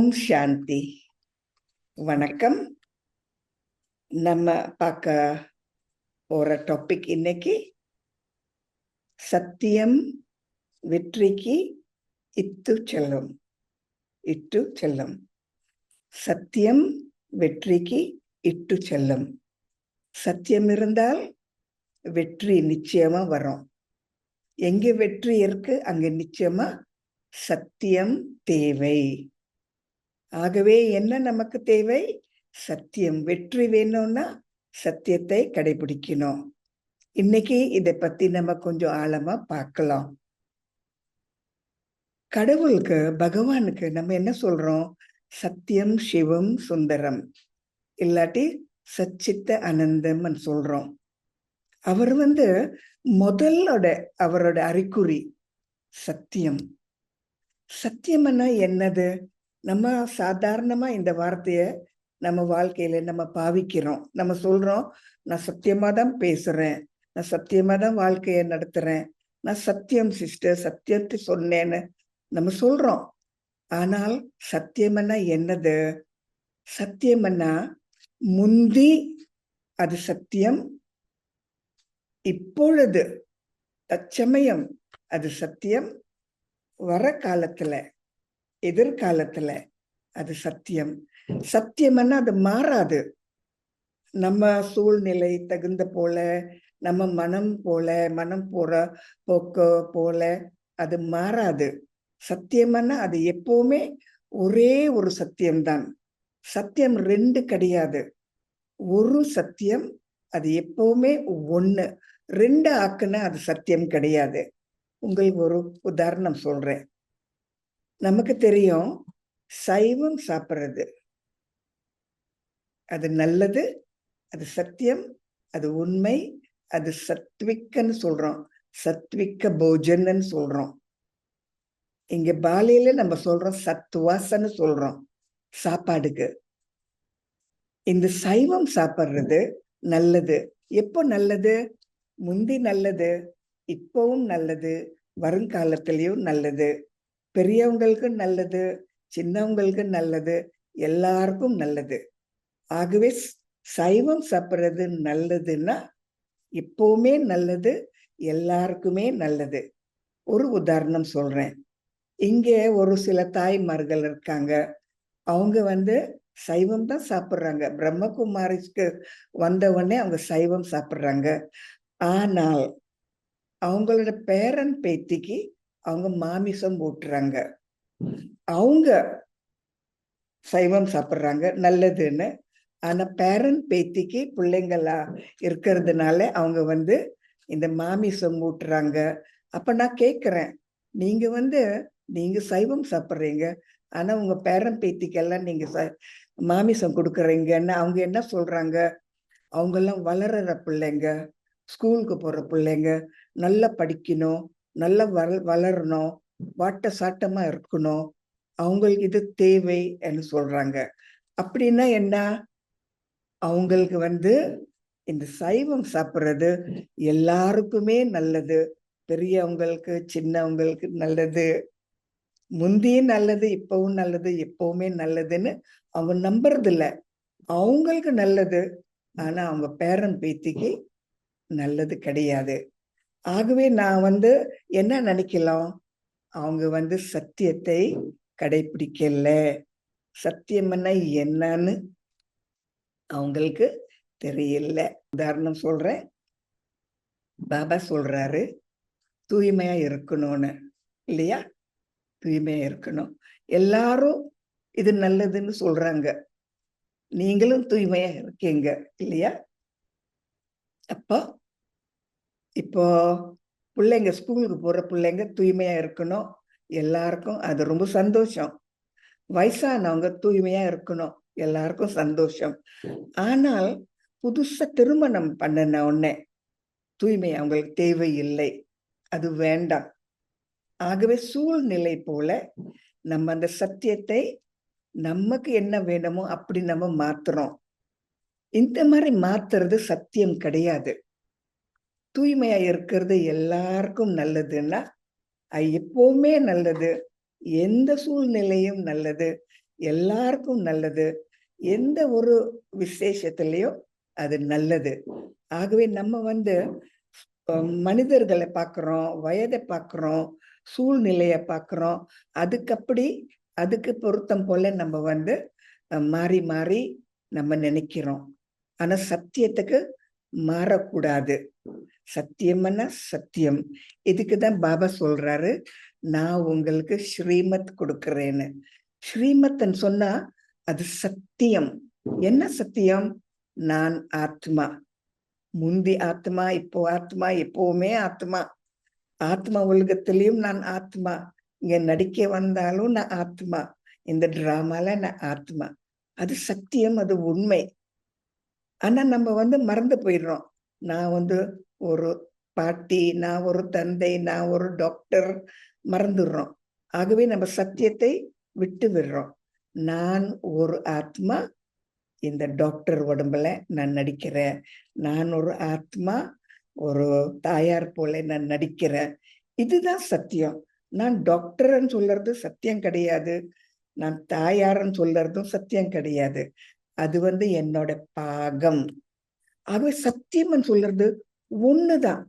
ஓம் சாந்தி. வணக்கம். நம்ம பார்க்க போற டாபிக் இன்னைக்கு சத்தியம் வெற்றிக்கு இட்டு செல்லும். சத்தியம் வெற்றிக்கு இட்டு செல்லும். சத்தியம் இருந்தால் வெற்றி நிச்சயமா வரும். எங்க வெற்றி இருக்கு அங்க நிச்சயமா சத்தியம் தேவை. ஆகவே என்ன நமக்கு தேவை? சத்தியம். வெற்றி வேணும்னா சத்தியத்தை கடைபிடிக்கணும். இன்னைக்கு இதை பத்தி நம்ம கொஞ்சம் ஆழமா பார்க்கலாம். கடவுளுக்கு, பகவானுக்கு நம்ம என்ன சொல்றோம்? சத்தியம், சிவம், சுந்தரம், இல்லாட்டி சச்சித்த அனந்தம் சொல்றோம். அவர் அவரோட அறிகுறி சத்தியம். சத்தியம்னா என்னது? நம்ம சாதாரணமா இந்த வார்த்தைய நம்ம வாழ்க்கையில நம்ம பாவிக்கிறோம். நம்ம சொல்றோம், நான் சத்தியமா தான் பேசுறேன், நான் சத்தியமா தான் வாழ்க்கைய நடத்துறேன், நான் சத்தியம் சிஸ்டர், சத்தியத்தை சொன்னேன்னு நம்ம சொல்றோம். ஆனால் சத்தியம்னா என்னது? சத்தியம்னா முந்தி அது சத்தியம், இப்பொழுது தற்சமயம் அது சத்தியம், வர காலத்துல, எதிர்காலத்துல அது சத்தியம். சத்தியம்னா அது மாறாது. நம்ம சூழ்நிலை தகுந்த போல, நம்ம மனம் போற போக்கு போல அது மாறாது. சத்தியம்னா அது எப்பவுமே ஒரே ஒரு சத்தியம்தான். சத்தியம் ரெண்டு கிடையாது, ஒரு சத்தியம். அது எப்பவுமே ஒண்ணு. ரெண்டு ஆக்குன்னா அது சத்தியம் கிடையாது. உங்களுக்கு ஒரு உதாரணம் சொல்றேன். நமக்கு தெரியும், சைவம் சாப்பிட்றது அது நல்லது, அது சத்தியம், அது உண்மை, அது சத்விக்கன்னு சொல்றோம், சத்விக்க போஜன்னு சொல்றோம். இங்க பாலியில நம்ம சொல்றோம் சத்வாசன்னு சொல்றோம் சாப்பாடுக்கு. இந்த சைவம் சாப்பிட்றது நல்லது. எப்போ நல்லது? முந்தி நல்லது, இப்பவும் நல்லது, வருங்காலத்திலையும் நல்லது. பெரியவங்களுக்கு நல்லது, சின்னவங்களுக்கு நல்லது, எல்லாருக்கும் நல்லது. ஆகவே சைவம் சாப்பிட்றது நல்லதுன்னா எப்பவுமே நல்லது, எல்லாருக்குமே நல்லது. ஒரு உதாரணம் சொல்றேன். இங்கே ஒரு சில தாய்மார்கள் இருக்காங்க, அவங்க சைவம் தான் சாப்பிட்றாங்க. பிரம்மகுமாரிக்கு வந்த உடனே அவங்க சைவம் சாப்பிட்றாங்க. ஆனால் அவங்களோட பேரன் பேத்திக்கு அவங்க மாமிசம் ஊட்டுறாங்க. அவங்க சைவம் சாப்பிட்றாங்க நல்லதுன்னு. ஆனா பேரன் பேத்திக்கு பிள்ளைங்களா இருக்கிறதுனால அவங்க இந்த மாமிசம் ஊட்டுறாங்க. அப்ப நான் கேட்கிறேன், நீங்க சைவம் சாப்பிட்றீங்க, ஆனா உங்க பேரன் பேத்திக்கெல்லாம் நீங்க மாமிசம் கொடுக்குறீங்கன்னு அவங்க என்ன சொல்றாங்க? அவங்க எல்லாம் வளர்ற பிள்ளைங்க, ஸ்கூலுக்கு போற பிள்ளைங்க, நல்லா படிக்கணும், நல்லா வளரணும், வாட்ட சாட்டமா இருக்கணும், அவங்களுக்கு இது தேவை என்று சொல்றாங்க. அப்படின்னா என்ன? அவங்களுக்கு இந்த சைவம் சாப்பிட்றது எல்லாருக்குமே நல்லது, பெரியவங்களுக்கு சின்னவங்களுக்கு நல்லது, முந்தியும் நல்லது, இப்பவும் நல்லது, எப்பவுமே நல்லதுன்னு அவங்க நம்புறது இல்ல. அவங்களுக்கு நல்லது, ஆனா அவங்க பேரன் பேத்திக்கு நல்லது கிடையாது. ஆகவே நான் என்ன நினைக்கலாம்? அவங்க சத்தியத்தை கடைபிடிக்கல. சத்தியம்னா என்னன்னு அவங்களுக்கு தெரியல. உதாரணம் சொல்றேன். பாபா சொல்றாரு தூய்மையா இருக்கணும்னு, இல்லையா? தூய்மையா இருக்கணும். எல்லாரும் இது நல்லதுன்னு சொல்றாங்க, நீங்களும் தூய்மையா இருக்கீங்க இல்லையா? அப்போ இப்போ பிள்ளைங்க, ஸ்கூலுக்கு போற பிள்ளைங்க தூய்மையா இருக்கணும், எல்லாருக்கும் அது ரொம்ப சந்தோஷம். வயசானவங்க தூய்மையா இருக்கணும், எல்லாருக்கும் சந்தோஷம். ஆனால் புதுசா திருமணம் பண்ணின உடனே தூய்மை அவங்களுக்கு தேவையில்லை, அது வேண்டாம். ஆகவே சூழ்நிலை போல நம்ம அந்த சத்தியத்தை நமக்கு என்ன வேணுமோ அப்படி நம்ம மாத்துறோம். இந்த மாதிரி மாத்துறது சத்தியம் கிடையாது. தூய்மையா இருக்கிறது எல்லாருக்கும் நல்லதுன்னா எப்பவுமே நல்லது, எந்த சூழ்நிலையும் நல்லது, எல்லாருக்கும் நல்லது. எந்த ஒரு விசேஷத்திலையும் அது நல்லது. ஆகவே நம்ம மனிதர்களை பார்க்கிறோம், வயதை பார்க்கிறோம், சூழ்நிலைய பார்க்கிறோம். அதுக்கு பொருத்தம் போல நம்ம மாறி மாறி நம்ம நினைக்கிறோம். ஆனா சத்தியத்துக்கு மாறக்கூடாது. சத்தியம்னா சத்தியம். இதுக்குதான் பாபா சொல்றாரு, நான் உங்களுக்கு ஸ்ரீமத் கொடுக்கிறேன்னு. ஸ்ரீமத்ன்னு சொன்னா அது சத்தியம். என்ன சத்தியம்? நான் ஆத்மா. முந்தி ஆத்மா, இப்போ ஆத்மா, எப்பவுமே ஆத்மா. ஆத்மா உலகத்திலையும் நான் ஆத்மா. இங்க நடிக்க வந்தாலும் நான் ஆத்மா. இந்த டிராமால நான் ஆத்மா. அது சத்தியம், அது உண்மை. ஆனா நம்ம மறந்து போயிடுறோம். நான் ஒரு பாட்டி, நான் ஒரு தந்தை, நான் ஒரு டாக்டர், மறந்துடுறோம். ஆகவே நம்ம சத்தியத்தை விட்டு விடுறோம். நான் ஒரு ஆத்மா, இந்த டாக்டர் உடம்புல நான் நடிக்கிறேன். நான் ஒரு ஆத்மா, ஒரு தாயார் போல நான் நடிக்கிறேன். இதுதான் சத்தியம். நான் டாக்டர்ன்னு சொல்றது சத்தியம் கிடையாது. நான் தாயார்ன்னு சொல்றதும் சத்தியம் கிடையாது. அது என்னோட பாகம். ஆகவே சத்தியம்னு சொல்றது ஒண்ணுதான்.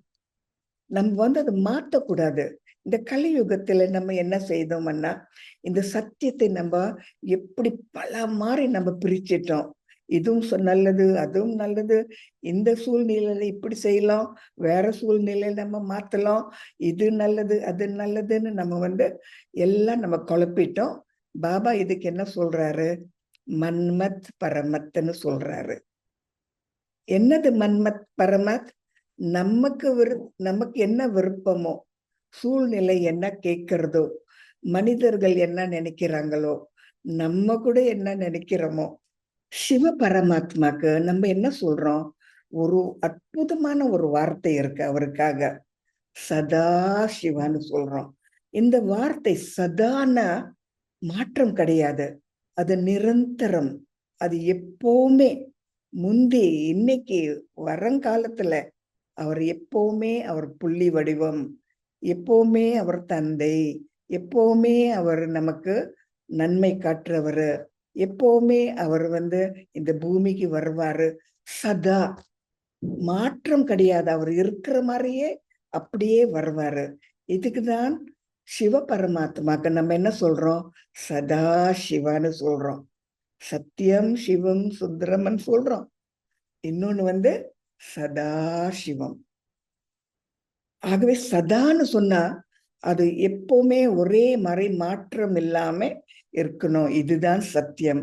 நம்ம அதை மாத்தக்கூடாது. இந்த கலியுகத்துல நம்ம என்ன செய்தோம்னா, இந்த சத்தியத்தை நம்ம எப்படி பல மாதிரி நம்ம பிரிச்சிட்டோம். இதுவும் நல்லது, அதுவும் நல்லது. இந்த சூழ்நிலையில இப்படி செய்யலாம், வேற சூழ்நிலையில நம்ம மாத்தலாம். இது நல்லது, அது நல்லதுன்னு நம்ம எல்லாம் நம்ம குழப்பிட்டோம். பாபா இதுக்கு என்ன சொல்றாரு? மன்மத் பரமத்ன்னு சொல்றாரு. என்னது மன்மத் பரமத்? நமக்கு என்ன விருப்பமோ, சூழ்நிலை என்ன கேட்கிறதோ, மனிதர்கள் என்ன நினைக்கிறாங்களோ, நம்ம கூட என்ன நினைக்கிறோமோ, சிவ பரமாத்மாக்கு நம்ம என்ன சொல்றோம்? ஒரு அற்புதமான ஒரு வார்த்தை இருக்கு அவருக்காக. சதா சிவான்னு சொல்றோம். இந்த வார்த்தை சதான மாற்றம் கிடையாது. அது நிரந்தரம். அது எப்பவுமே முந்தி, இன்னைக்கு, வருங்காலத்துல அவர் எப்பவுமே அவர் புள்ளி வடிவம், எப்பவுமே அவர் தந்தை, எப்பவுமே அவர் நமக்கு நன்மை காட்டுறவர், எப்பவுமே அவர் இந்த பூமிக்கு வருவாரு. சதா மாற்றம் கிடையாது. அவர் இருக்கிற மாதிரியே அப்படியே வருவாரு. இதுக்குதான் சிவ பரமாத்மாக்கு நம்ம என்ன சொல்றோம்? சதா சிவான்னு சொல்றோம். சத்தியம் சிவம் சுந்தரமன் சொல்றோம். இன்னொன்னு சதா சிவம். ஆகவே சதான்னு சொன்னா அது எப்பவுமே ஒரே மாதிரி மாற்றம் இல்லாம இருக்கணும். இதுதான் சத்தியம்.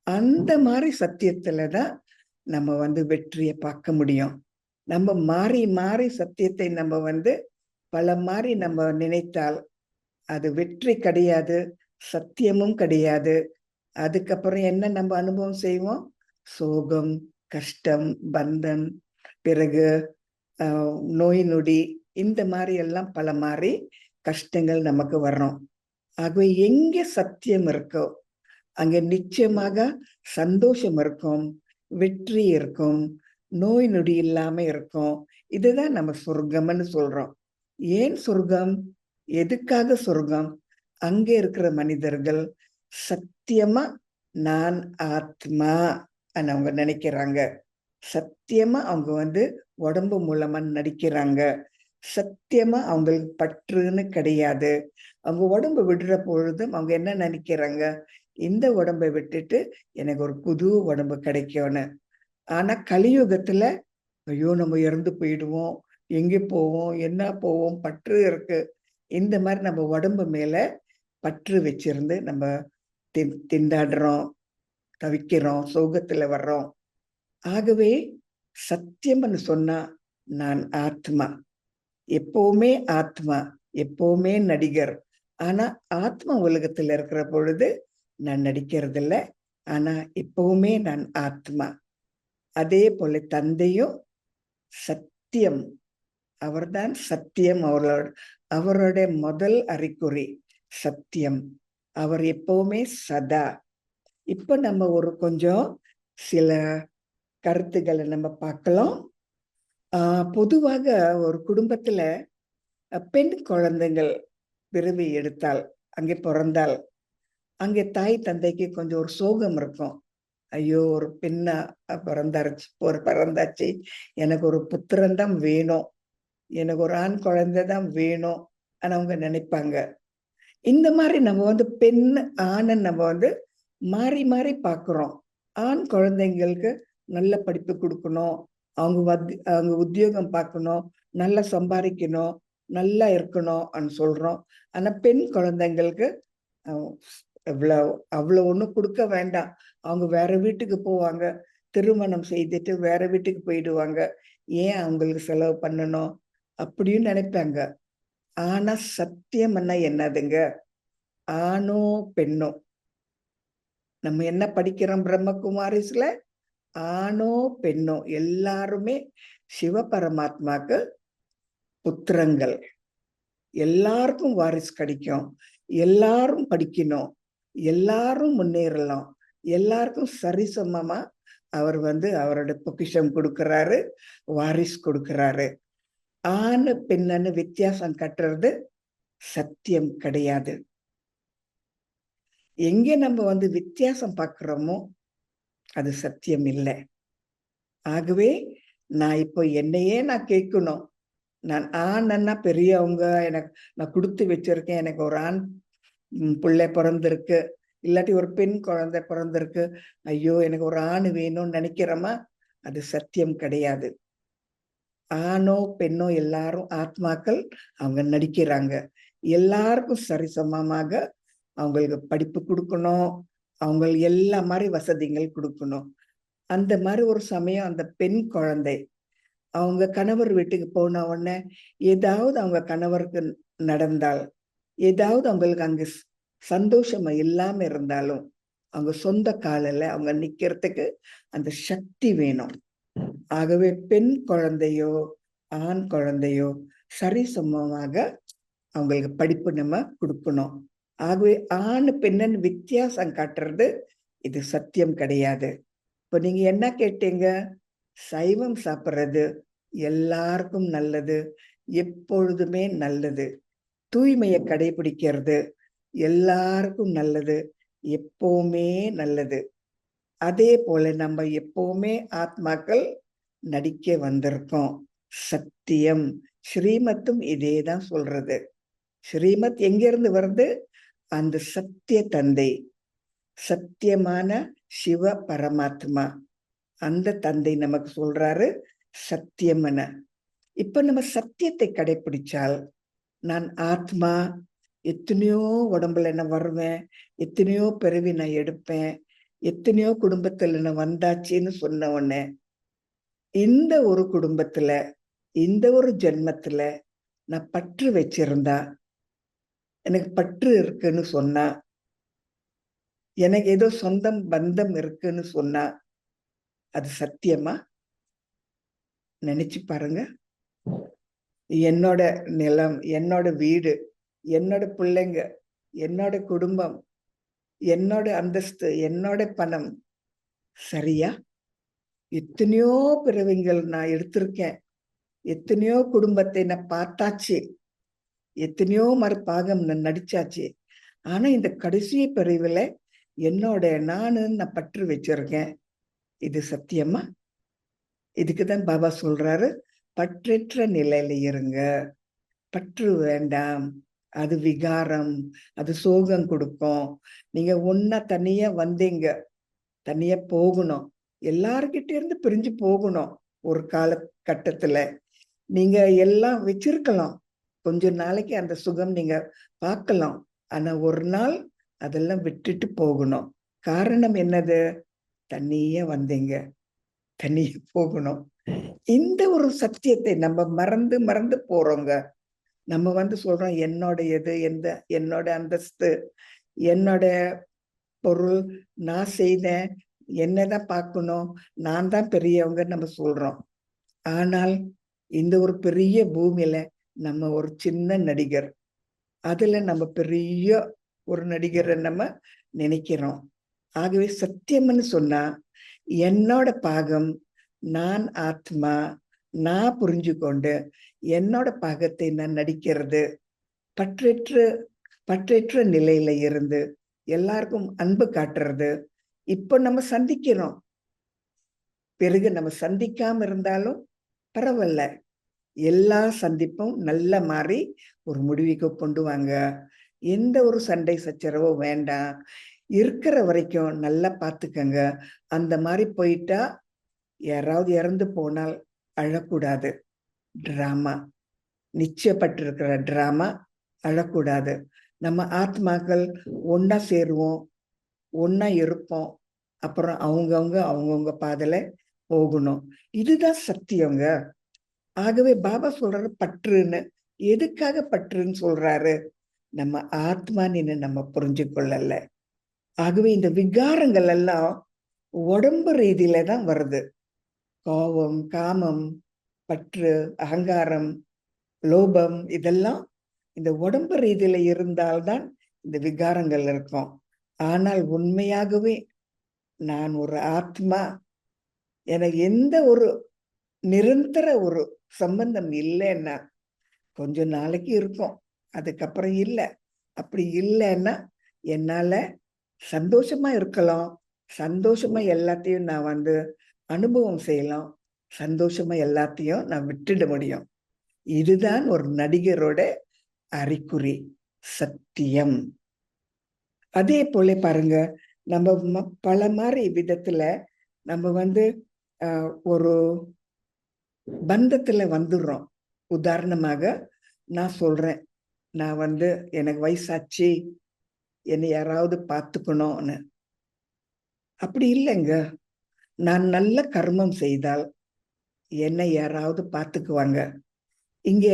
அந்த மாதிரி சத்தியத்துலதான் நம்ம வெற்றியை பார்க்க முடியும். நம்ம மாறி மாறி சத்தியத்தை நம்ம பல மாதிரி நம்ம நினைத்தால் அது வெற்றி கிடையாது, சத்தியமும் கிடையாது. அதுக்கப்புறம் என்ன நம்ம அனுபவம் செய்வோம்? சோகம், கஷ்டம், பந்தம், பிறகு நோய் நொடி, இந்த மாதிரி எல்லாம் பல மாதிரி கஷ்டங்கள் நமக்கு வரும். ஆகவே எங்க சத்தியம் இருக்கோ அங்க நிச்சயமாக சந்தோஷம் இருக்கும், வெற்றி இருக்கும், நோய் நொடி இல்லாம இருக்கும். இதுதான் நம்ம சொர்க்கம்னு சொல்றோம். ஏன் சொர்க்கம்? எதுக்காக சொர்க்கம்? அங்க இருக்கிற மனிதர்கள் சத்தியமா நான் ஆத்மா அவங்க நினைக்கிறாங்க. சத்தியமா அவங்க உடம்பு மூலமா நடிக்கிறாங்க. சத்தியமா அவங்களுக்கு பற்றுன்னு கிடையாது. அவங்க உடம்பு விடுற பொழுதும் அவங்க என்ன நினைக்கிறாங்க? இந்த உடம்பை விட்டுட்டு எனக்கு ஒரு புது உடம்பு கிடைக்கும்னு. ஆனா கலியுகத்துல ஐயோ நம்ம இறந்து போயிடுவோம், எங்க போவோம், என்ன போவோம், பற்று இருக்கு. இந்த மாதிரி நம்ம உடம்பு மேல பற்று வச்சிருந்து நம்ம திண்டாடுறோம், தவிக்கிறோம், சோகத்துல வர்றோம். ஆகவே சத்தியம்னு சொன்னா நான் ஆத்மா, எப்பவுமே ஆத்மா, எப்பவுமே நடிகர். ஆனா ஆத்மா உலகத்துல இருக்கிற பொழுது நான் நடிக்கிறது இல்லை. ஆனா இப்பவுமே நான் ஆத்மா. அதே போல தந்தையும் சத்தியம். அவர்தான் சத்தியம். அவருடைய முதல் அறிகுறி சத்தியம். அவர் எப்பவுமே சதா. இப்ப நம்ம கொஞ்சம் சில கருத்துக்களை நம்ம பார்க்கலாம். பொதுவாக ஒரு குடும்பத்துல பெண் குழந்தைகள் பிறவி எடுத்தால், அங்கே பிறந்தால் அங்கே தாய் தந்தைக்கு கொஞ்சம் ஒரு சோகம் இருக்கும். ஐயோ, ஒரு பெண்ணா பிறந்தாச்சு, எனக்கு ஒரு புத்திரன் தான் வேணும், எனக்கு ஒரு ஆண் குழந்தை தான் வேணும் அவங்க நினைப்பாங்க. இந்த மாதிரி நம்ம பெண் ஆணை நம்ம மாறி மாறி பார்க்கிறோம். ஆண் குழந்தைங்களுக்கு நல்ல படிப்பு கொடுக்கணும், அவங்க உத்தியோகம் பார்க்கணும், நல்லா சம்பாதிக்கணும், நல்லா இருக்கணும் சொல்றோம். ஆனா பெண் குழந்தைங்களுக்கு அவ்வளவு ஒண்ணும் கொடுக்க வேண்டாம். அவங்க வேற வீட்டுக்கு போவாங்க, திருமணம் செய்துட்டு வேற வீட்டுக்கு போயிடுவாங்க, ஏன் அவங்களுக்கு செலவு பண்ணணும் அப்படின்னு நினைப்பாங்க. ஆனா சத்தியம் என்னதுங்க? ஆணோ பெண்ணோ, நம்ம என்ன படிக்கிறோம் பிரம்மகுமாரிஸ்ல, ஆணோ பெண்ணோ எல்லாருமே சிவபரமாத்மாக்கு புத்திரங்கள். எல்லாருக்கும் வாரிசு கிடைக்கும், எல்லாரும் படிக்கணும், எல்லாரும் முன்னேறலாம், எல்லாருக்கும் சரிசமமா அவர் அவரோட பொக்கிஷம் கொடுக்கிறாரு, வாரிசு கொடுக்கிறாரு. ஆணு பெண்ணு வித்தியாசம் கட்டுறது சத்தியம் கிடையாது. எங்க நம்ம வித்தியாசம் பார்க்கிறோமோ அது சத்தியம் இல்லை. ஆகவே நான் இப்போ என்னையே நான் கேட்கணும். நான் ஆண்னா பெரியவங்க, நான் கொடுத்து வச்சிருக்கேன், எனக்கு ஒரு ஆண் பிள்ளை பிறந்திருக்கு, இல்லாட்டி ஒரு பெண் குழந்தை பிறந்திருக்கு, ஐயோ எனக்கு ஒரு ஆண் வேணும்னு நினைக்கிறோமா? அது சத்தியம் கிடையாது. ஆணோ பெண்ணோ எல்லாரும் ஆத்மாக்கள், அவங்க நடிக்கிறாங்க. எல்லாருக்கும் சரிசமமாக அவங்களுக்கு படிப்பு கொடுக்கணும், அவங்க எல்லா மாதிரி வசதிகள் கொடுக்கணும். அந்த மாதிரி ஒரு சமயம் அந்த பெண் குழந்தை அவங்க கணவர் வீட்டுக்கு போன உடனே ஏதாவது அவங்க கணவருக்கு நடந்தால், ஏதாவது அவங்களுக்கு அங்க சந்தோஷமா இல்லாம இருந்தாலும், அவங்க சொந்த காலில் அவங்க நிக்கிறதுக்கு அந்த சக்தி வேணும். ஆகவே பெண் குழந்தையோ ஆண் குழந்தையோ சரிசமமாக அவங்களுக்கு படிப்பு நம்ம கொடுக்கணும். ஆகவே ஆண் பெண்ணன் வித்தியாசம் காட்டுறது இது சத்தியம் கிடையாது. இப்ப நீங்க என்ன கேட்டீங்க? சைவம் சாப்பிட்றது எல்லாருக்கும் நல்லது, எப்பொழுதுமே நல்லது. தூய்மையை கடைபிடிக்கிறது எல்லாருக்கும் நல்லது, எப்பவுமே நல்லது. அதே போல நம்ம எப்பவுமே ஆத்மாக்கள் நடிக்க வந்திருக்கோம். சத்தியம் ஸ்ரீமத்தும் இதே தான் சொல்றது. ஸ்ரீமத் எங்கிருந்து வருது? அந்த சத்திய தந்தை, சத்தியமான சிவ பரமாத்மா, அந்த தந்தை நமக்கு சொல்றாரு சத்தியம் என. இப்ப நம்ம சத்தியத்தை கடைபிடிச்சால், நான் ஆத்மா, எத்தனையோ உடம்புல நான் வருவேன், எத்தனையோ பிறவி நான் எடுப்பேன், எத்தனையோ குடும்பத்துல நான் வந்தாச்சுன்னு சொன்ன உடனே, இந்த ஒரு குடும்பத்துல இந்த ஒரு ஜென்மத்துல நான் பற்று வச்சிருந்தா, எனக்கு பற்று இருக்குன்னு சொன்னா, எனக்கு ஏதோ சொந்தம் பந்தம் இருக்குன்னு சொன்னா, அது சத்தியமா? நினைச்சு பாருங்க. என்னோட நிலம், என்னோட வீடு, என்னோட பிள்ளைங்க, என்னோட குடும்பம், என்னோட அந்தஸ்து, என்னோட பணம் சரியா? எத்தனையோ பிறவிகள் நான் எடுத்திருக்கேன், எத்தனையோ குடும்பத்தை நான் பார்த்தாச்சு, எத்தனையோ மறுபாகம் நான் நடிச்சாச்சு. ஆனா இந்த கடைசி பிரிவுல என்னோட நான் பற்று வச்சிருக்கேன், இது சத்தியமா? இதுக்குதான் பாபா சொல்றாரு, பற்றற்ற நிலையில இருங்க, பற்று வேண்டாம், அது விகாரம், அது சோகம் கொடுக்கும். நீங்க ஒன்னா தனியா வந்தீங்க, தனியா போகணும், எல்லார்கிட்ட இருந்து பிரிஞ்சு போகணும். ஒரு காலகட்டத்துல நீங்க எல்லாம் வச்சிருக்கலாம், கொஞ்ச நாளைக்கு அந்த சுகம் நீங்க பார்க்கலாம். ஆனா ஒரு நாள் அதெல்லாம் விட்டுட்டு போகணும். காரணம் என்னது? தனியே வந்தீங்க, தனியே போகணும். இந்த ஒரு சத்தியத்தை நம்ம மறந்து மறந்து போறோங்க. நம்ம சொல்றோம் என்னோடையது, என்னோட அந்தஸ்து, என்னோட பொருள், நான் செய்தேன், என்னதான் பார்க்கணும், நான் தான் பெரியவங்க நம்ம சொல்றோம். ஆனால் இந்த ஒரு பெரிய பூமியில நம்ம ஒரு சின்ன நடிகர், அதுல நம்ம பெரிய ஒரு நடிகரை நம்ம நினைக்கிறோம். ஆகவே சத்தியம்னு சொன்னா என்னோட பாகம், நான் ஆத்மா, நான் புரிஞ்சு கொண்டு என்னோட பாகத்தை நான் நடிக்கிறது, பற்றற்ற நிலையில இருந்து எல்லாருக்கும் அன்பு காட்டுறது. இப்ப நம்ம சந்திக்கிறோம், பிறகு நம்ம சந்திக்காம இருந்தாலும் பரவாயில்ல, எல்லா சந்திப்பும் நல்ல மாறி ஒரு முடிவுக்கு கொண்டு வாங்க. எந்த ஒரு சண்டை சச்சரவும் வேண்டாம், இருக்கிற வரைக்கும் நல்லா பார்த்துக்கங்க. அந்த மாதிரி போயிட்டா யாராவது இறந்து போனால் அழக்கூடாது. டிராமா, நிச்சயப்பட்டிருக்கிற டிராமா அழக்கூடாது. நம்ம ஆத்மாக்கள் ஒன்னா சேருவோம், ஒன்னா இருப்போம். அப்புறம் அவங்கவுங்க பாதையில போகணும். இதுதான் சத்தியங்க. ஆகவே பாபா சொல்றாரு பற்றுன்னு. எதுக்காக பற்றுன்னு சொல்றாரு? நம்ம ஆத்மான்னு நம்ம புரிஞ்சு கொள்ளல. ஆகவே இந்த விகாரங்கள் எல்லாம் உடம்பு ரீதியில தான் வருது. கோபம், காமம், பற்று, அகங்காரம், லோபம், இதெல்லாம் இந்த உடம்பு ரீதியில இருந்தால்தான் இந்த விகாரங்கள் இருக்கும். ஆனால் உண்மையாகவே நான் ஒரு ஆத்மா, எனக்கு எந்த ஒரு நிரந்தர ஒரு சம்பந்தம் இல்லைன்னா கொஞ்ச நாளைக்கு இருக்கும், அதுக்கப்புறம் இல்லை. அப்படி இல்லைன்னா என்னால சந்தோஷமா இருக்கலாம், சந்தோஷமா எல்லாத்தையும் நான் அனுபவம் செய்யலாம், சந்தோஷமா எல்லாத்தையும் நான் விட்டுட முடியும். இதுதான் ஒரு நடிகரோட அறிகுறி, சத்தியம். அதே போல பாருங்க, நம்ம பல மாதிரி விதத்துல நம்ம ஒரு பந்தத்துல வந்துடுறோம். உதாரணமாக நான் சொல்றேன், நான் எனக்கு வயசாச்சு, என்னை யாராவது பார்த்துக்கணும்னு. அப்படி இல்லைங்க. நான் நல்ல கர்மம் செய்தால் என்னை யாராவது பார்த்துக்குவாங்க. இங்க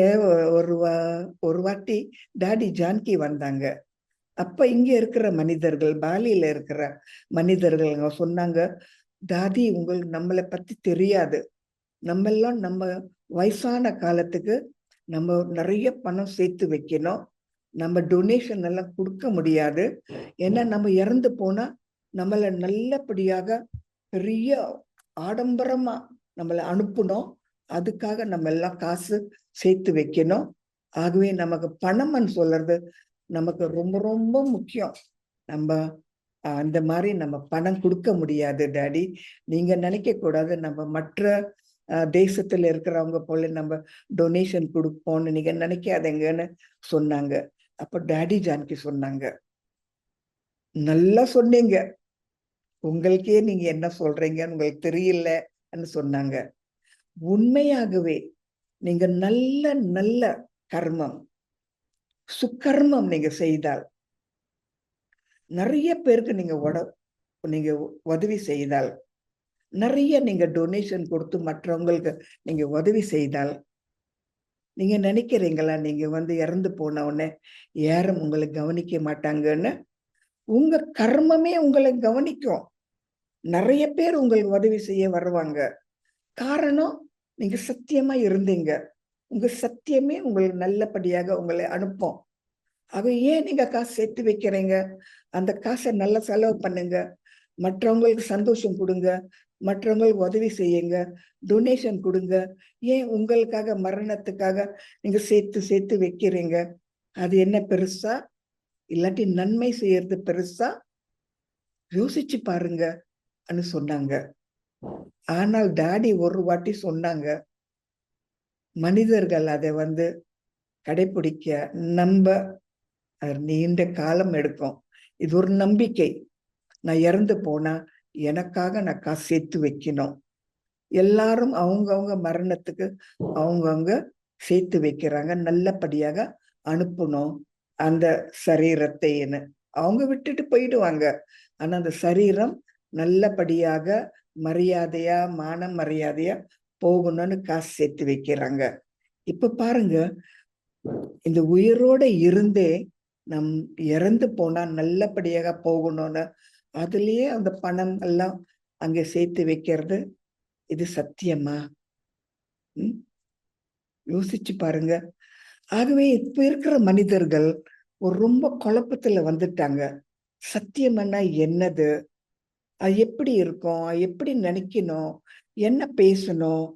ஒரு வாட்டி டாடி ஜான்கி வந்தாங்க. அப்ப இங்க இருக்கிற மனிதர்கள், பாலியில இருக்கிற மனிதர்கள் சொன்னாங்க, தாதி உங்களுக்கு நம்மளை பத்தி தெரியாது, நம்ம வயசான காலத்துக்கு நம்ம நிறைய பணம் சேர்த்து வைக்கணும், நம்ம டொனேஷன் எல்லாம் கொடுக்க முடியாது, ஏன்னா நம்ம இறந்து போனா நம்மளை நல்லபடியாக பெரிய ஆடம்பரமா நம்மளை அனுப்பணும், அதுக்காக நம்ம எல்லாம் காசு சேர்த்து வைக்கணும். ஆகவே நமக்கு பணம்னு சொல்றது நமக்கு ரொம்ப ரொம்ப முக்கியம். நம்ம அந்த மாதிரி நம்ம பணம் கொடுக்க முடியாது டாடி, நீங்க நினைக்க கூடாது நம்ம மற்ற தேசத்துல இருக்கிறவங்க போல நம்ம டொனேஷன் கொடுப்போம்னு நீங்க நினைக்காதீங்கன்னு சொன்னாங்க. அப்ப டாடி ஜான்கி சொன்னாங்க, நல்லா சொன்னீங்க, உங்களுக்கே நீங்க என்ன சொல்றீங்கன்னு உங்களுக்கு தெரியலன்னு சொன்னாங்க. உண்மையாகவே நீங்க நல்ல நல்ல கர்மம், சுக்கர்மம் நீங்க செய்தால், நிறைய பேருக்கு நீங்க உதவி செய்தால், நிறைய நீங்க டொனேஷன் கொடுத்து மற்றவங்களுக்கு நீங்க உதவி செய்தால், நீங்க நினைக்கிறீங்களா நீங்க இறந்து போன உடனே யாரும் உங்களை கவனிக்க மாட்டாங்கன்னு? உங்க கர்மமே உங்களை கவனிக்கும். நிறைய பேர் உங்களுக்கு உதவி செய்ய வருவாங்க. காரணம், நீங்க சத்தியமா இருந்தீங்க. உங்க சத்தியமே உங்களுக்கு நல்லபடியாக உங்களை அனுப்பும். அவ ஏன் நீங்க காசு சேர்த்து வைக்கிறீங்க? அந்த காசை நல்லா செலவு பண்ணுங்க, மற்றவங்களுக்கு சந்தோஷம் கொடுங்க, மற்றவங்களுக்கு உதவி செய்யுங்க, டொனேஷன் கொடுங்க. ஏன் உங்களுக்காக மரணத்துக்காக நீங்க சேர்த்து சேர்த்து வைக்கிறீங்க? அது என்ன பெருசா? இல்லாட்டி நன்மை செய்யறது பெருசா? யோசிச்சு பாருங்க சொன்னாங்க. ஆனால் டாடி ஒரு வாட்டி சொன்னாங்க, மனிதர்கள் அதை கடைபிடிக்க நம்ப நீண்ட காலம் எடுக்கும். இது ஒரு நம்பிக்கை. நான் இறந்து போனா எனக்காக நான் காசு சேர்த்து வைக்கணும். எல்லாரும் அவங்கவுங்க மரணத்துக்கு அவங்கவுங்க சேர்த்து வைக்கிறாங்க, நல்லபடியாக அனுப்பணும் அந்த சரீரத்தைன்னு. அவங்க விட்டுட்டு போயிடுவாங்க, ஆனா அந்த சரீரம் நல்லபடியாக மரியாதையா மான மரியாதையா போகணும்னு காசு சேர்த்து வைக்கிறாங்க. இப்ப பாருங்க, இந்த உயிரோட இருந்தே நம் இறந்து போனா நல்லபடியாக போகணும்னு அதுலயே அந்த பணம் எல்லாம் அங்க சேர்த்து வைக்கிறது, இது சத்தியமா? யோசிச்சு பாருங்க. ஆகவே இப்ப இருக்கிற மனிதர்கள் ஒரு ரொம்ப குழப்பத்துல வந்துட்டாங்க. சத்தியம்னா என்னது, அது எப்படி இருக்கும், எப்படி நினைக்கணும், என்ன பேசணும்,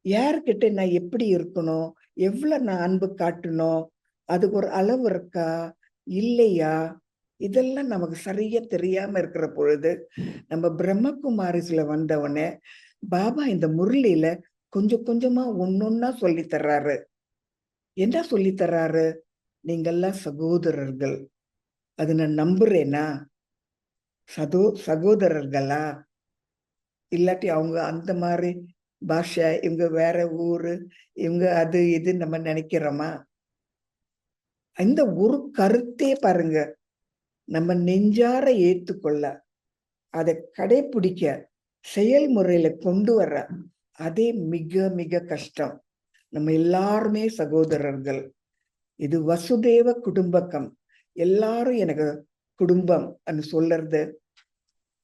யார்கிட்ட நான் எப்படி இருக்கணும், எவ்வளவு நான் அன்பு காட்டணும், அதுக்கு ஒரு அளவு இருக்கா இல்லையா, இதெல்லாம் நமக்கு சரியா தெரியாம இருக்கிற பொழுது நம்ம பிரம்மகுமாரிஸ்ல வந்தவனே பாபா இந்த முரளியில கொஞ்சம் கொஞ்சமா ஒன்னொன்னா சொல்லி தர்றாரு. என்ன சொல்லி தர்றாரு? நீங்கெல்லாம் சகோதரர்கள். அது நான் நம்புறேனா? சகோதரர்களா? இல்லாட்டி அவங்க அந்த மாதிரி பாஷை, இவங்க வேற ஊரு, இவங்க அது இது நம்ம நினைக்கிறோமா? இந்த ஒரு கருத்தே பாருங்க, நம்ம நெஞ்சார ஏத்துக்கொள்ள, அதை கடைபிடிக்க, செயல்முறையில கொண்டு வர, அதே மிக மிக கஷ்டம். நம்ம எல்லாருமே சகோதரர்கள். இது வசுதேவ குடும்பக்கம். எல்லாரும் எனக்கு குடும்பம் சொல்றது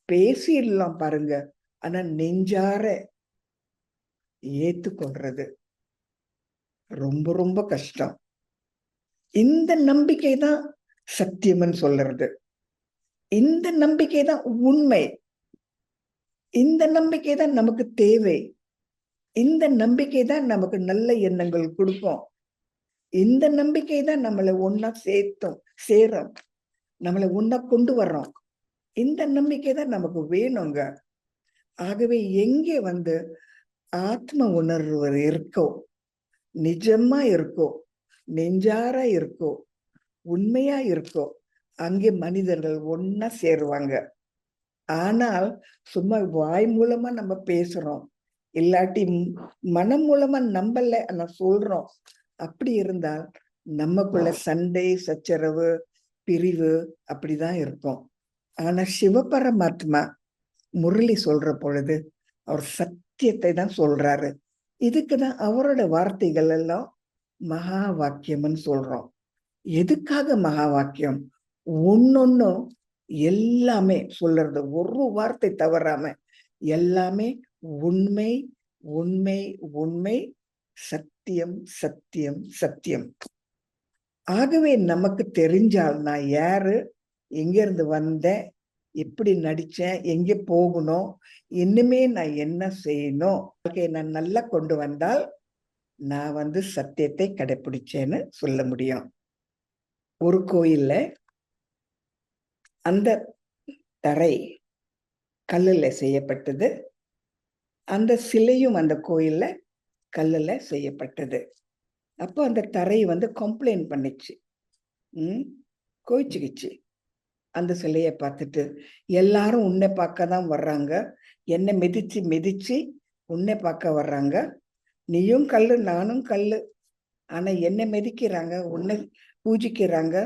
பேசிடலாம் பாருங்க. ஆனா நெஞ்சார ஏத்துக்கொள்றது ரொம்ப ரொம்ப கஷ்டம். இந்த நம்பிக்கை தான் சத்தியம்னு சொல்றது. இந்த நம்பிக்கை தான் உண்மை. இந்த நம்பிக்கை தான் நமக்கு தேவை. இந்த நம்பிக்கை தான் நமக்கு நல்ல எண்ணங்கள் கொடுக்கும். இந்த நம்பிக்கை தான் நம்மளை ஒன்னா சேரும், நம்மளை ஒன்னா கொண்டு வர்றோம். இந்த நம்பிக்கை தான் நமக்கு வேணுங்க. ஆகவே எங்கே ஆத்ம உணர்வு இருக்கோ, நிஜமா இருக்கோ, நெஞ்சார இருக்கோ, உண்மையா இருக்கோ, அங்கே மனிதர்கள் ஒன்னா சேருவாங்க. ஆனால் சும்மா வாய் மூலமா நம்ம பேசுறோம், இல்லாட்டி மனம் மூலமா நம்பல சொல்றோம். அப்படி இருந்தால் நமக்குள்ள சண்டை, சச்சரவு, பிரிவு அப்படிதான் இருக்கும். ஆனா சிவபரமாத்மா முரளி சொல்ற பொழுது அவர் சத்தியத்தை தான் சொல்றாரு. இதுக்குதான் அவரோட வார்த்தைகள் எல்லாம் மகா வாக்கியம்னு சொல்றோம். எதுக்காக மகா வாக்கியம்? ஒன்னொன்னும் எல்லாமே சொல்றது, ஒரு வார்த்தை தவறாம எல்லாமே உண்மை, உண்மை, உண்மை, சத்தியம், சத்தியம், சத்தியம். ஆகவே நமக்கு தெரிஞ்சால் நான் யாரு, எங்க இருந்து வந்தேன், எப்படி நடிச்சேன், எங்க போகணும், இன்னுமே நான் என்ன செய்யணும், நான் நல்லா கொண்டு வந்தால் நான் சத்தியத்தை கடைபிடிச்சேன்னு சொல்ல முடியும். ஒரு கோயில்ல அந்த தரை கல்லுல செய்யப்பட்டது. அந்த சிலையும் அந்த கோயில்ல கல்லுல செய்யப்பட்டது. அப்போ அந்த தரை கம்ப்ளைண்ட் பண்ணிச்சு, கோயிச்சுக்கிச்சு. அந்த சிலையை பார்த்துட்டு எல்லாரும் உன்னை பார்க்க தான் வர்றாங்க, என்னை மிதிச்சு மிதிச்சு உன்னை பார்க்க வர்றாங்க, நீயும் கல்லு நானும் கல்லு, ஆனா என்னை மிதிக்கிறாங்க, உன்னை பூஜிக்கிறாங்க,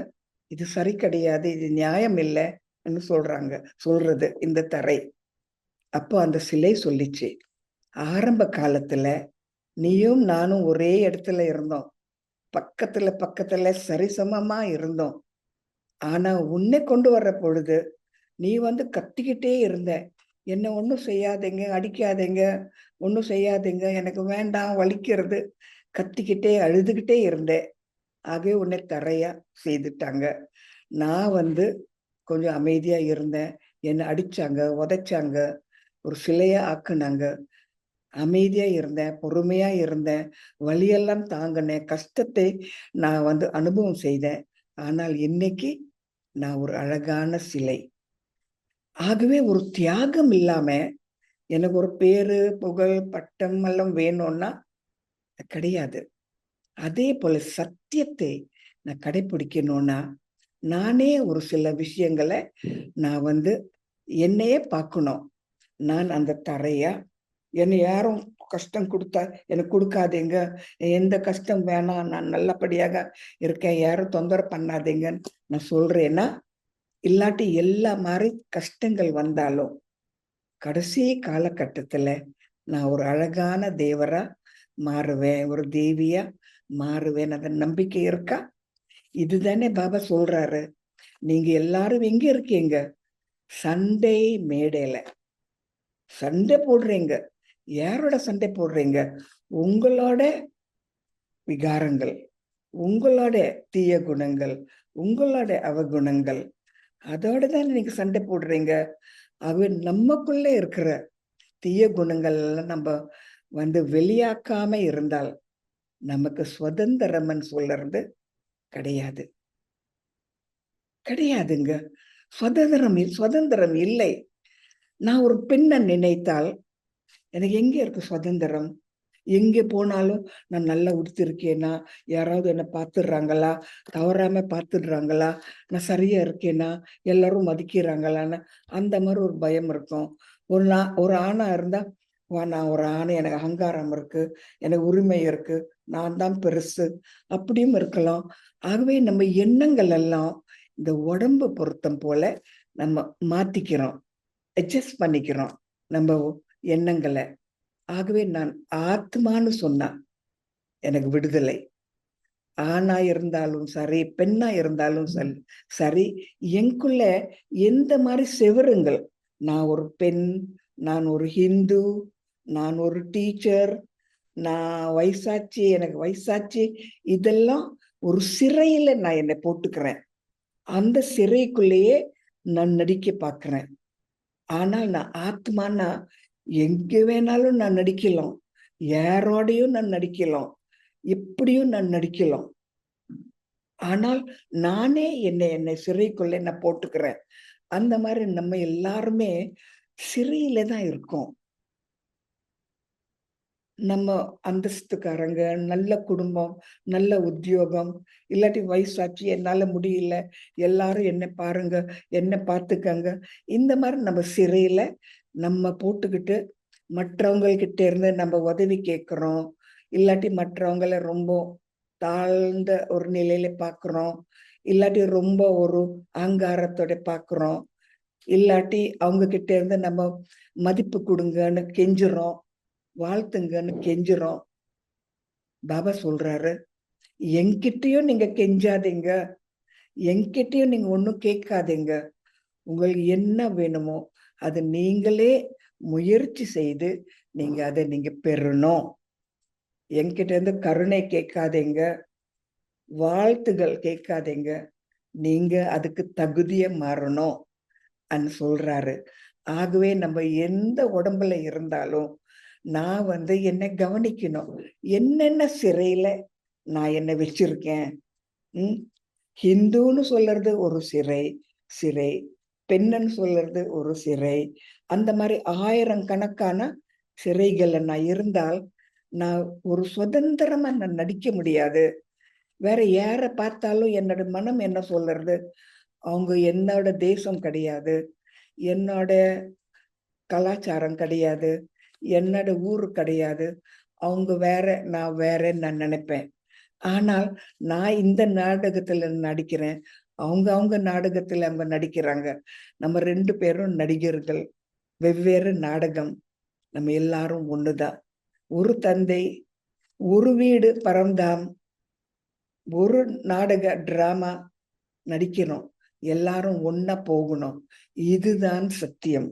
இது சரி கிடையாது, இது நியாயம் இல்லைன்னு சொல்றது இந்த தரை. அப்போ அந்த சிலை சொல்லிச்சு, ஆரம்ப காலத்துல நீயும் நானும் ஒரே இடத்துல இருந்தோம், பக்கத்துல பக்கத்துல சரிசமமா இருந்தோம். ஆனா உன்னை கொண்டு வர்ற பொழுது நீ கத்திக்கிட்டே இருந்த, என்ன ஒண்ணும் செய்யாதீங்க, அடிக்காதீங்க, ஒண்ணும் செய்யாதீங்க, எனக்கு வேண்டாம், வலிக்கிறது, கத்திக்கிட்டே அழுதுகிட்டே இருந்தேன். ஆகவே உன்னை தரையா செய்துட்டாங்க. நான் கொஞ்சம் அமைதியா இருந்தேன், என்னை அடிச்சாங்க, உதைச்சாங்க, ஒரு சிலையா ஆக்குனாங்க. அமைதியா இருந்தேன், பொறுமையா இருந்தேன், வலியெல்லாம் தாங்கினேன், கஷ்டத்தை நான் அனுபவம் செய்தேன். ஆனால் இன்னைக்கு நான் ஒரு அழகான சிலை. ஆகவே ஒரு தியாகம் இல்லாம எனக்கு ஒரு பேரு, புகழ், பட்டம் எல்லாம் வேணும்னா கிடையாது. அதே போல சத்தியத்தை நான் கடைபிடிக்கணும்னா நானே ஒரு சில விஷயங்களை நான் என்னையே பார்க்கணும். நான் அந்த தரையா, என்னை யாரும் கஷ்டம் கொடுத்தா எனக்கு கொடுக்காதீங்க, எந்த கஷ்டம் வேணாம், நான் நல்லபடியாக இருக்கேன், யாரும் தொந்தரவு பண்ணாதீங்கன்னு நான் சொல்றேன்னா, இல்லாட்டி எல்லா மாதிரி கஷ்டங்கள் வந்தாலும் கடைசி காலகட்டத்துல நான் ஒரு அழகான தேவரா மாறுவேன், ஒரு தேவியா மாறுவேன், அதன் நம்பிக்கை இருக்கா? இதுதானே பாபா சொல்றாரு. நீங்க எல்லாரும் எங்க இருக்கீங்க? சண்டை மேடையில சண்டை போடுறீங்க. யாரோட சண்டை போடுறீங்க? உங்களோட விகாரங்கள், உங்களோட தீய குணங்கள், உங்களோட அவகுணங்கள், அதோட தான் நீங்க சண்டை போடுறீங்க. ஆகவே நமக்குள்ள இருக்கிற தீய குணங்கள் எல்லாம் நம்ம வெளியாக்காம இருந்தால் நமக்கு சுதந்திரம்னு சொல்றது கிடையாது. கிடையாதுங்க. சுதந்திரம் இல்லை. நான் ஒரு பெண்ணை நினைத்தால் எனக்கு எங்க இருக்கு சுதந்திரம்? எங்க போனாலும் நான் நல்லா உடுத்திருக்கேனா, யாராவது என்ன பார்த்துடுறாங்களா, தவறாம பார்த்துடுறாங்களா, நான் சரியா இருக்கேனா, எல்லாரும் மதிக்கிறாங்களான்னு அந்த மாதிரி ஒரு பயம் இருக்கும். ஒரு ஆணா இருந்தா, நான் ஒரு ஆணை, எனக்கு அகங்காரம் இருக்கு, எனக்கு உரிமை இருக்கு, நான் தான் பெருசு அப்படியும் இருக்கலாம். ஆகவே நம்ம எண்ணங்கள் எல்லாம் இந்த உடம்பு பொருத்தம் போல நம்ம மாத்திக்கிறோம், அட்ஜஸ்ட் பண்ணிக்கிறோம் நம்ம எண்ணங்களை. ஆகவே நான் ஆத்மான்னு சொன்னா எனக்கு விடுதலை. ஆணா இருந்தாலும் சரி, பெண்ணா இருந்தாலும் சரி, எனக்குள்ள எந்த மாதிரி செவருங்கள், நான் ஒரு பெண், நான் ஒரு ஹிந்து, நான் ஒரு டீச்சர், நான் வயசாச்சு, எனக்கு வயசாச்சு, இதெல்லாம் ஒரு சிறையில நான் என்னை போட்டுக்கிறேன். அந்த சிறைக்குள்ளேயே நான் நடிக்க பார்க்கிறேன். ஆனால் நான் ஆத்மானா எங்க வேணாலும் நான் நடிக்கலாம், யாரோடையும் நான் நடிக்கலாம், எப்படியும் நான் நடிக்கலாம். ஆனால் நானே என்னை சிறைக்குள்ள நான் போட்டுக்கிறேன். அந்த மாதிரி நம்ம எல்லாருமே சிறையில தான் இருக்கோம். நம்ம அந்தஸ்துக்காரங்க, நல்ல குடும்பம், நல்ல உத்தியோகம், இல்லாட்டி வயசாச்சு, என்னால முடியல, எல்லாரும் என்ன பாருங்க, என்ன பார்த்துக்கங்க, இந்த மாதிரி நம்ம சிறையில நம்ம போட்டுக்கிட்டு மற்றவங்ககிட்ட இருந்து நம்ம உதவி கேட்கிறோம், இல்லாட்டி மற்றவங்கள ரொம்ப தாழ்ந்த ஒரு நிலையில பார்க்கிறோம், இல்லாட்டி ரொம்ப ஒரு அகங்காரத்தோட பார்க்கிறோம், இல்லாட்டி அவங்க கிட்ட இருந்து நம்ம மதிப்பு கொடுங்கன்னு கெஞ்சுறோம், வாழ்த்துங்கன்னு கெஞ்சுறோம். பாபா சொல்றாரு, என்கிட்டயும் நீங்க கெஞ்சாதீங்க, என்கிட்டயும் நீங்க ஒண்ணும் கேட்காதீங்க. உங்களுக்கு என்ன வேணுமோ அது நீங்களே முயற்சி செய்து நீங்க அதை நீங்க பெறணும். என்கிட்ட இருந்து கருணை கேட்காதீங்க, வாழ்த்துகள் கேட்காதீங்க, நீங்க அதுக்கு தகுதிய மாறணும் அன்னு சொல்றாரு. ஆகவே நம்ம எந்த உடம்புல இருந்தாலும் நான் என்னை கவனிக்கணும். என்னென்ன சிறையில நான் என்ன வச்சிருக்கேன். ஹிந்துன்னு சொல்றது ஒரு சிறை, பெண்ணுன்னு சொல்றது ஒரு சிறை. அந்த மாதிரி 1000 கணக்கான சிறைகள்ல நான் இருந்தால் நான் ஒரு சுதந்திரமா நான் நடிக்க முடியாது. வேற யார பார்த்தாலும் என்னோட மனம் என்ன சொல்றது, அவங்க என்னோட தேசம் கிடையாது, என்னோட கலாச்சாரம் கிடையாது, என்னோட ஊரு கிடையாது, அவங்க வேற, நான் வேறன்னு நான் நினைப்பேன். ஆனால் நான் இந்த நாடகத்துல நடிக்கிறேன், அவங்க நாடகத்துல அவங்க நடிக்கிறாங்க. நம்ம 2 பேரும் நடிகர்கள், வெவ்வேறு நாடகம், நம்ம எல்லாரும் ஒண்ணுதான். ஒரு தந்தை, ஒரு வீடு பரந்தாம், ஒரு நாடக டிராமா நடிக்கிறோம், எல்லாரும் ஒன்னா போகணும். இதுதான் சத்தியம்.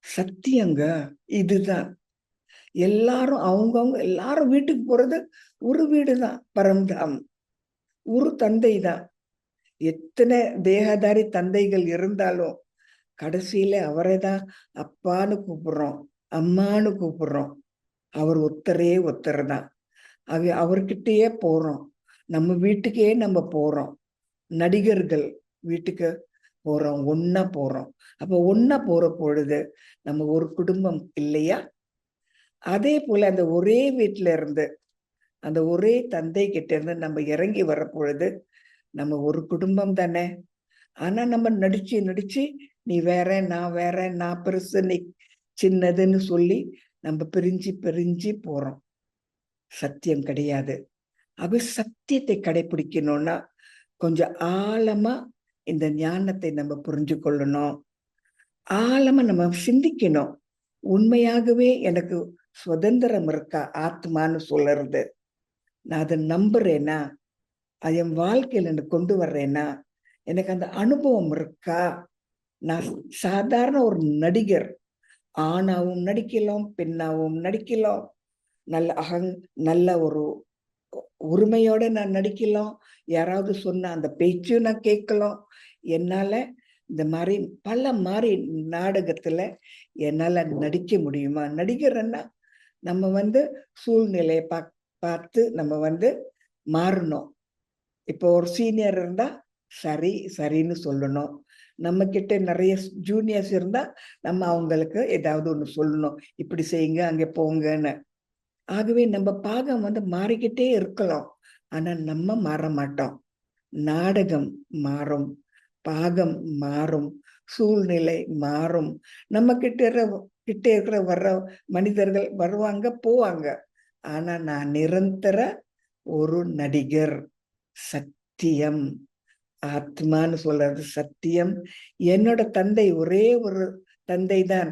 சத்தியங்க இதுதான். எல்லாரும் அவங்கவுங்க எல்லாரும் வீட்டுக்கு போறது ஒரு வீடுதான், பரம்தாம், ஒரு தந்தை தான். எத்தனை தேகதாரி தந்தைகள் இருந்தாலும் கடைசியில அவரை தான் அப்பான்னு கூப்பிடுறோம், அம்மான்னு கூப்பிடுறோம். அவர் ஒத்தர் தான். அவர்கிட்டயே போறோம், நம்ம வீட்டுக்கே நம்ம போறோம், நடிகர்கள் வீட்டுக்கு போறோம், ஒன்னா போறோம். அப்ப ஒன்னா போற பொழுது நம்ம ஒரு குடும்பம் இல்லையா? அதே போல அந்த ஒரே வீட்டுல இருந்து, அந்த ஒரே தந்தை கிட்ட இருந்து நம்ம இறங்கி வர பொழுது நம்ம ஒரு குடும்பம் தானே. ஆனா நம்ம நடிச்சு நீ வேற, நான் வேற, நான் பெருசு, நீ சின்னதுன்னு சொல்லி நம்ம பிரிஞ்சு போறோம். சத்தியம் கிடையாது. அப்ப சத்தியத்தை கடைபிடிக்கணும்னா கொஞ்சம் ஆழமா இந்த ஞானத்தை நம்ம புரிஞ்சு கொள்ளணும். ஆழமா நம்ம சிந்திக்கணும். உண்மையாகவே எனக்கு சுதந்திரம் இருக்கா ஆத்மான்னு சொல்றது, நான் அதை நம்புறேனா, அது என் வாழ்க்கையில எனக்கு கொண்டு வர்றேனா, எனக்கு அந்த அனுபவம் இருக்கா? நான் சாதாரண ஒரு நடிகர், ஆணாவும் நடிக்கலாம், பெண்ணாவும் நடிக்கலாம், நல்ல ஒரு உரிமையோட நான் நடிக்கலாம், யாராவது சொன்ன அந்த பேச்சும் நான் கேட்கலாம். என்னால இந்த மாதிரி பல மாதிரி நாடகத்துல என்னால நடிக்க முடியுமா? நடிகர்னா நம்ம சூழ்நிலையை பார்த்து நம்ம மாறணும். இப்போ ஒரு சீனியர் இருந்தா சரி சரின்னு சொல்லணும். நம்ம கிட்ட நிறைய ஜூனியர்ஸ் இருந்தா நம்ம அவங்களுக்கு ஏதாவது ஒண்ணு சொல்லணும், இப்படி செய்யுங்க அங்க போங்கன்னு. ஆகவே நம்ம பாகம் மாறிக்கிட்டே இருக்கலாம். ஆனா நம்ம மாற மாட்டோம். நாடகம் மாறும், பாகம் மாறும், சூழ்நிலை மாறும். நம்ம கிட்ட இருக்கிற வர்ற மனிதர்கள் வருவாங்க போவாங்க. ஆனா நான் நிரந்தர ஒரு நடிகர். சத்தியம். ஆத்மான்னு சொல்றது சத்தியம். என்னோட தந்தை ஒரே ஒரு தந்தை தான்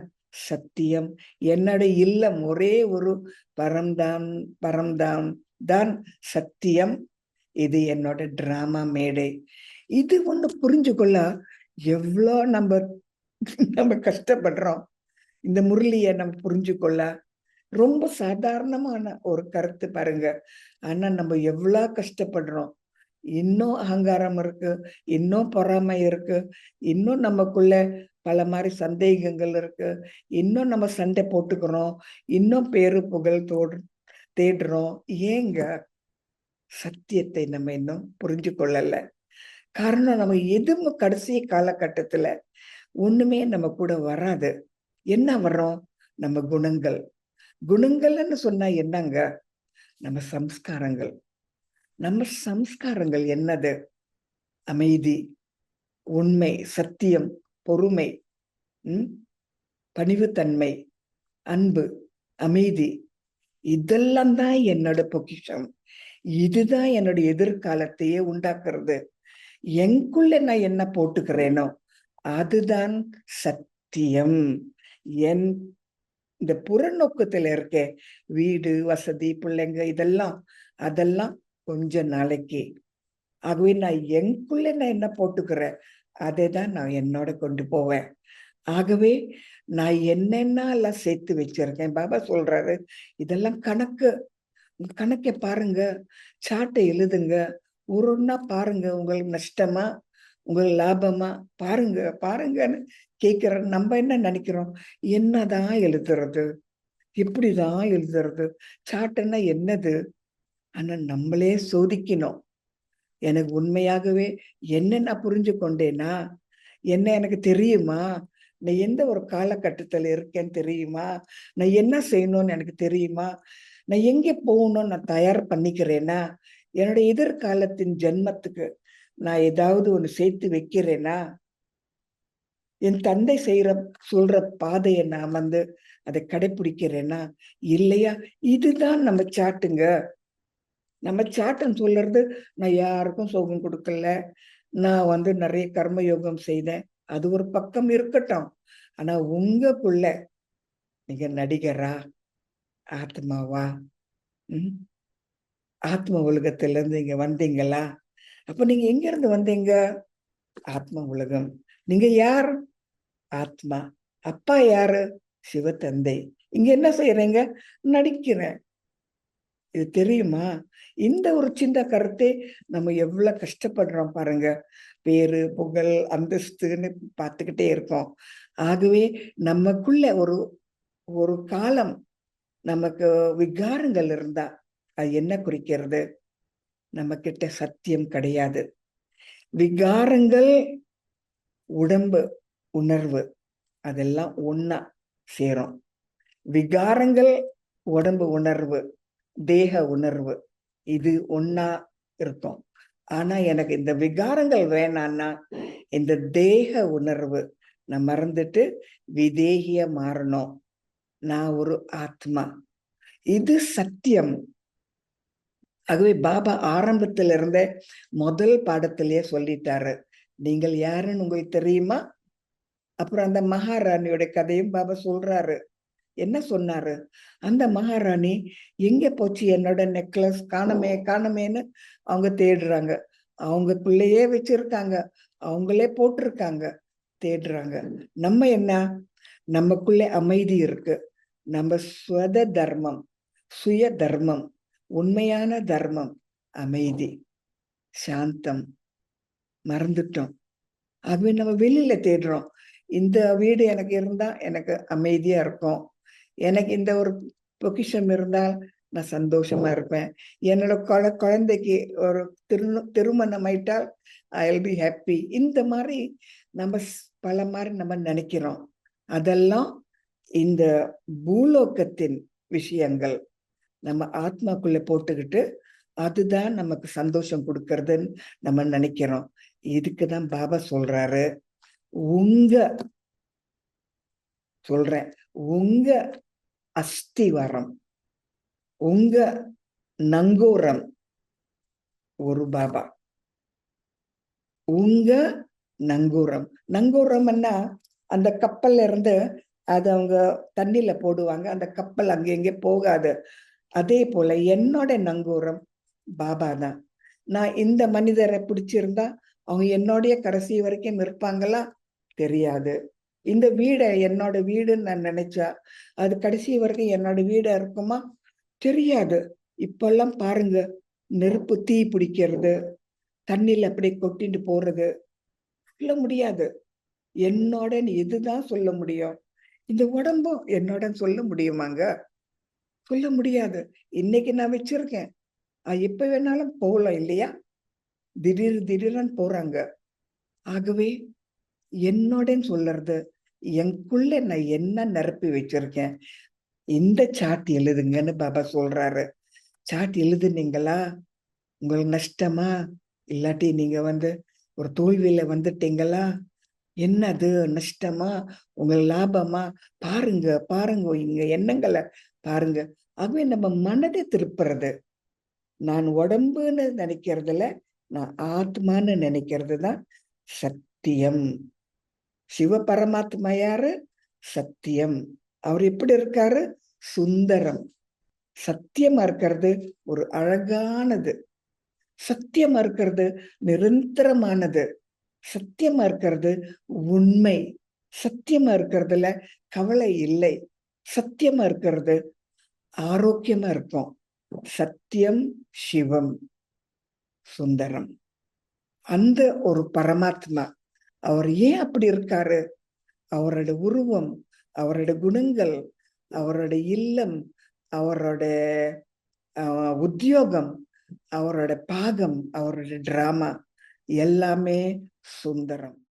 சத்தியம். என்னோட இல்லம் ஒரே ஒரு பரம்தான் பரம்தான் தான் சத்தியம். இது என்னோட டிராமா மேடை. இது ஒண்ணு புரிஞ்சு கொள்ள எவ்வளோ நம்ம நம்ம கஷ்டப்படுறோம். இந்த முரளியை நம்ம புரிஞ்சு கொள்ள ரொம்ப சாதாரணமான ஒரு கருத்து பாருங்க. ஆனா நம்ம எவ்வளவு கஷ்டப்படுறோம். இன்னும் அகங்காரம் இருக்கு, இன்னும் பொறாமை இருக்கு, இன்னும் நமக்குள்ள பல மாதிரி சந்தேகங்கள் இருக்கு, இன்னும் நம்ம சண்டை போட்டுக்கிறோம், இன்னும் பேரு புகழ் தேடுறோம். ஏங்க சத்தியத்தை நம்ம இன்னும் புரிஞ்சு கொள்ளல? காரணம் நம்ம எதுவும் கடைசி காலகட்டத்துல ஒண்ணுமே நம்ம கூட வராது. என்ன வர்றோம்? நம்ம குணங்கள். குணங்கள்னு சொன்னா என்னங்க? நம்ம சம்ஸ்காரங்கள். நம்ம சம்ஸ்காரங்கள் என்னது? அமைதி, உண்மை, சத்தியம், பொறுமை, பணிவுத்தன்மை, அன்பு, அமைதி. இதெல்லாம் தான் என்னோட பொக்கிஷம். இதுதான் என்னோட எதிர்காலத்தையே உண்டாக்குறது. எனக்குள்ள நான் என்ன போட்டுக்கிறேனோ அதுதான் சத்தியம். என் இந்த புறநோக்கத்துல இருக்க வீடு, வசதி, பிள்ளைங்க அதெல்லாம் கொஞ்ச நாளைக்கு. ஆகவே நான் எனக்குள்ள நான் என்ன போட்டுக்கிறேன் அதை தான் நான் என்னோட கொண்டு போவேன். ஆகவே நான் என்னென்னலாம் சேர்த்து வச்சிருக்கேன். பாபா சொல்றாரு, இதெல்லாம் கணக்கை பாருங்க, சாட்டை எழுதுங்க, ஒன்னா பாருங்க. உங்களுக்கு நஷ்டமா, உங்களுக்கு லாபமா, பாருங்க பாருங்கன்னு கேட்கிற நம்ம என்ன நினைக்கிறோம்? என்னதான் எழுதுறது, எப்படிதான் எழுதுறது, சாட்டுன்னா என்னது? ஆனா நம்மளே சோதிக்கணும். எனக்கு உண்மையாகவே என்ன நான் புரிஞ்சு கொண்டேனா? என்ன எனக்கு தெரியுமா? நான் எந்த ஒரு காலகட்டத்துல இருக்கேன்னு தெரியுமா? நான் என்ன செய்யணும்னு எனக்கு தெரியுமா? நான் எங்கே போகணும்னு நான் தயார் பண்ணிக்கிறேனா? என்னுடைய எதிர்காலத்தின் ஜென்மத்துக்கு நான் ஏதாவது ஒண்ணு சேர்த்து வைக்கிறேனா? என் தந்தை சொல்ற பாதையை நான் அதை கடைபிடிக்கிறேனா இல்லையா? இதுதான் நம்ம சாட்டுங்க. நம்ம சாட்டுன்னு சொல்றது, நான் யாருக்கும் சோகம் கொடுக்கல, நான் நிறைய கர்ம யோகம் செய்தேன், அது ஒரு பக்கம் இருக்கட்டும். ஆனா உங்களுக்குள்ள நீங்க நடிகரா, ஆத்மாவா? ஆத்ம உலகத்துல இருந்து இங்க வந்தீங்களா? அப்ப நீங்க எங்க இருந்து வந்தீங்க? ஆத்ம உலகம். நீங்க யார்? ஆத்மா. அப்பா யாரு? சிவ தந்தை. இங்க என்ன செய்யறீங்க? நடிக்கிறேன். இது தெரியுமா? இந்த ஒரு சின்ன கருத்தை நம்ம எவ்வளவு கஷ்டப்படுறோம் பாருங்க. பேரு, புகழ், அந்தஸ்துன்னு பார்த்துக்கிட்டே இருக்கோம். ஆகவே நமக்குள்ள ஒரு ஒரு காலம் நமக்கு விகாரங்கள் இருந்தா அது என்ன குறிக்கிறது? நம்ம கிட்ட சத்தியம் கிடையாது. விகாரங்கள், உடம்பு, உணர்வு அதெல்லாம் ஒன்னா சேரும். விகாரங்கள், உடம்பு உணர்வு, தேக உணர்வு இது ஒன்னா இருக்கும். ஆனா எனக்கு இந்த விகாரங்கள் வேணான்னா இந்த தேக உணர்வு நான் மறந்துட்டு விதேகிய மாறணும். நான் ஒரு ஆத்மா. இது சத்தியம். ஆகவே பாபா ஆரம்பத்துல இருந்த முதல் பாடத்திலேயே சொல்லிட்டாரு, நீங்கள் யாருன்னு உங்களுக்கு தெரியுமா? அப்புறம் அந்த மகாராணியோட கதையும் பாபா சொல்றாரு. என்ன சொன்னாரு? அந்த மகாராணி எங்க போச்சு என்னோட நெக்லஸ்? காணமேன்னு அவங்க தேடுறாங்க. அவங்க பிள்ளையே வச்சிருக்காங்க, அவங்களே போட்டிருக்காங்க, தேடுறாங்க. நம்ம என்ன? நமக்குள்ள அமைதி இருக்கு. நம்ம ஸ்வத தர்மம், சுய தர்மம், உண்மையான தர்மம் அமைதி, சாந்தம் மறந்துட்டோம். ஆகவே நம்ம வெளியில தேடுறோம். இந்த வீடு எனக்கு இருந்தா எனக்கு அமைதியா இருக்கும், எனக்கு இந்த ஒரு பொக்கிஷம் இருந்தால் நான் சந்தோஷமா இருப்பேன், என்னோட குழந்தைக்கு ஒரு திருமணம் ஆயிட்டால் ஐ பி ஹாப்பி. இந்த மாதிரி நம்ம பல மாதிரி நம்ம நினைக்கிறோம். அதெல்லாம் இந்த பூலோகத்தின் விஷயங்கள் நம்ம ஆத்மாக்குள்ள போட்டுக்கிட்டு அதுதான் நமக்கு சந்தோஷம் கொடுக்கறதுன்னு நம்ம நினைக்கிறோம். இதுக்குதான் பாபா சொல்றாரு, சொல்றேன், உங்க அஸ்திவாரம், உங்க நங்கூரம் ஒரு பாபா. உங்க நங்கூரம், நங்கூரம்னா அந்த கப்பல்ல இருந்து அது அவங்க தண்ணியில போடுவாங்க, அந்த கப்பல் அங்க எங்கே போகாது. அதே போல என்னோட நங்கூரம் பாபா தான். நான் இந்த மனிதரை பிடிச்சிருந்தா அவங்க என்னோடைய கடைசி வரைக்கும் இருப்பாங்களா தெரியாது. இந்த வீடை என்னோட வீடுன்னு நான் நினைச்சா அது கடைசி வரைக்கும் என்னோட வீடா இருக்குமா தெரியாது. இப்பெல்லாம் பாருங்க, நெருப்பு தீ பிடிக்கிறது, தண்ணியில் அப்படியே கொட்டிட்டு போறது, சொல்ல முடியாது. என்னோட இதுதான் சொல்ல முடியும். இந்த உடம்பும் என்னோட சொல்ல முடியுமாங்க? சொல்ல முடியாது. இன்னைக்கு நான் வச்சிருக்கேன், எப்ப வேணாலும் போகலாம் இல்லையா? திடீர்னு போறாங்க. ஆகவே என்னோட சொல்றது, எனக்குள்ள நான் என்ன நிரப்பி வச்சிருக்கேன், இந்த சாட் எழுதுங்கன்னு பாபா சொல்றாரு. சாட் எழுதுனீங்களா? உங்களுக்கு நஷ்டமா, இல்லாட்டி நீங்க ஒரு தோல்வியில வந்துட்டீங்களா, என்னது நஷ்டமா உங்க லாபமா, பாருங்க பாருங்க, இங்க எண்ணங்களை பாருங்க. ஆகவே நம்ம மனதை திருப்புறது, நான் உடம்புன்னு நினைக்கிறதுல நான் ஆத்மான்னு நினைக்கிறது தான் சத்தியம். சிவ பரமாத்மா யாரு? சத்தியம். அவர் எப்படி இருக்காரு? சுந்தரம். சத்தியமா இருக்கிறது ஒரு அழகானது, சத்தியமா இருக்கிறது நிரந்தரமானது, சத்தியமா இருக்கிறது உண்மை, சத்தியமா இருக்கிறதுல கவலை இல்லை, சத்தியமா இருக்கிறது ஆரோக்கியமா இருக்கும். சத்தியம், சிவம், சுந்தரம். அந்த ஒரு பரமாத்மா அவர் ஏன் அப்படி இருக்காரு? அவரோட உருவம், அவரோட குணங்கள், அவரோட இல்லம், அவரோட உத்தியோகம், அவரோட பாகம், அவரோட டிராமா எல்லாமே சுந்தரம்.